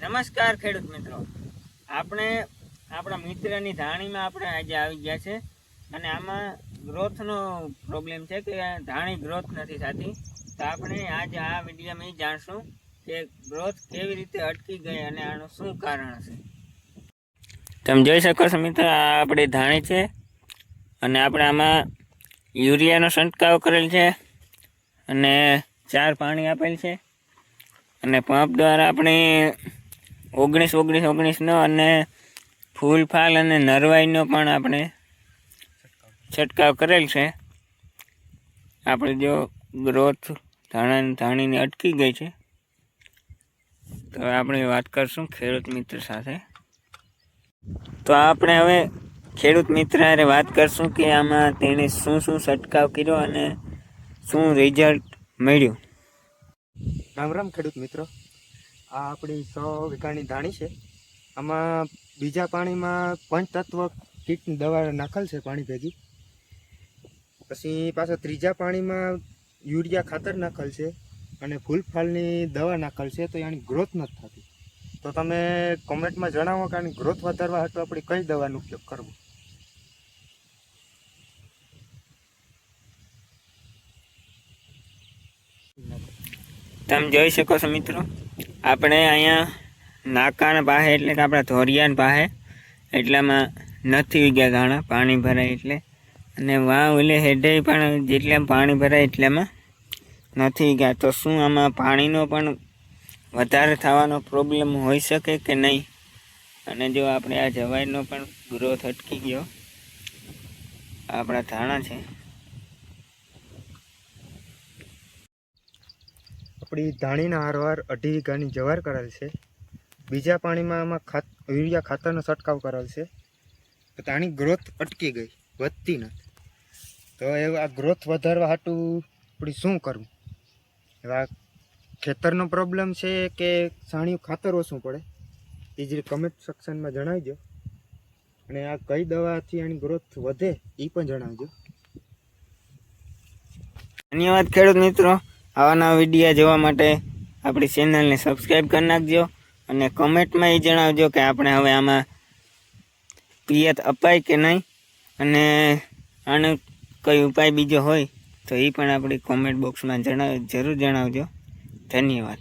નમસ્કાર ખેડૂત મિત્રો, આપણે આપણા મિત્રની ધાણીમાં આપણે આજે આવી ગયા છે અને આમાં ગ્રોથનો પ્રોબ્લેમ છે કે ધાણી ગ્રોથ નથી થતી. તો આપણે આજે આ વિડીયોમાં એ જાણશું કે ગ્રોથ કેવી રીતે અટકી ગઈ અને આનું શું કારણ છે. તમે જોઈ શકો છો મિત્રો, આ આપણી ધાણી છે અને આપણે આમાં યુરિયાનો છંટકાવ કરેલ છે અને 4 પાણી આપેલ છે અને પંપ દ્વારા આપણે 19-19-19 અને ફૂલ ફાલ અને નરવાઈનો પણ આપણે છંટકાવ કરેલ છે. આપણે જો ગ્રોથ ધાણીની અટકી ગઈ છે તો આપણે વાત કરશું ખેડૂત મિત્ર સાથે. તો આપણે હવે ખેડૂત મિત્ર હારે વાત કરશું કે આમાં તેણે શું છંટકાવ કર્યો અને શું રિઝલ્ટ મળ્યું. રામ રામ ખેડૂત મિત્રો, આ આપણી 100 વીઘાની ધાણી છે. આમાં બીજા પાણીમાં પંચતત્વ કીટની દવા નાખેલ છે પાણી ભેગી. પછી પાછા ત્રીજા પાણીમાં યુરિયા ખાતર નાખેલ છે અને ફૂલફાલની દવા નાખેલ છે. તો એની ગ્રોથ નથી થતી. તો તમે કોમેન્ટમાં જણાવો કે આની ગ્રોથ વધારવા હાટુ આપણે કઈ દવાનો ઉપયોગ કરવો. તમે જોઈ શકો છો મિત્રો, આપણે અહીંયા નાકાના પાસે એટલે કે આપણા ધોરિયાન પાસે એટલામાં નથી ગયા ધાણા પાણી ભરાય એટલે, અને વાં ઓલે હેડે પણ જેટલામાં પાણી ભરાય એટલામાં નથી ગયા. તો શું આમાં પાણીનો પણ વધારે થવાનો પ્રોબ્લેમ હોઈ શકે કે નહીં? અને જો આપણે આ જવાઈનો પણ ગ્રોથ અટકી ગયો, આપણા ધાણા છે. આપણી ધાણીના હારવાર 2.5 વીઘાની જવાર કરેલ છે. બીજા પાણીમાં આમાં યુરિયા ખાતરનો છંટકાવ કરેલ છે. તો આની ગ્રોથ અટકી ગઈ, વધતી નથી. તો એ આ ગ્રોથ વધારવા હાટું આપણે શું કરવું? હવે આ ખેતરનો પ્રોબ્લેમ છે કે છાણિયું ખાતર ઓછું પડે, એ જ કમેન્ટ સેક્શનમાં જણાવજો. અને આ કઈ દવાથી આની ગ્રોથ વધે એ પણ જણાવજો. ધન્યવાદ ખેડૂત મિત્રો. આવા નવા વિડીયો જોવા માટે આપણી ચેનલને સબસ્ક્રાઈબ કરી નાખજો અને કમેન્ટમાં એ જણાવજો કે આપણે હવે આમાં પિયત અપાય કે નહીં, અને આનો કોઈ ઉપાય બીજો હોય તો એ પણ આપણી કોમેન્ટ બોક્સમાં જરૂર જણાવજો. ધન્યવાદ.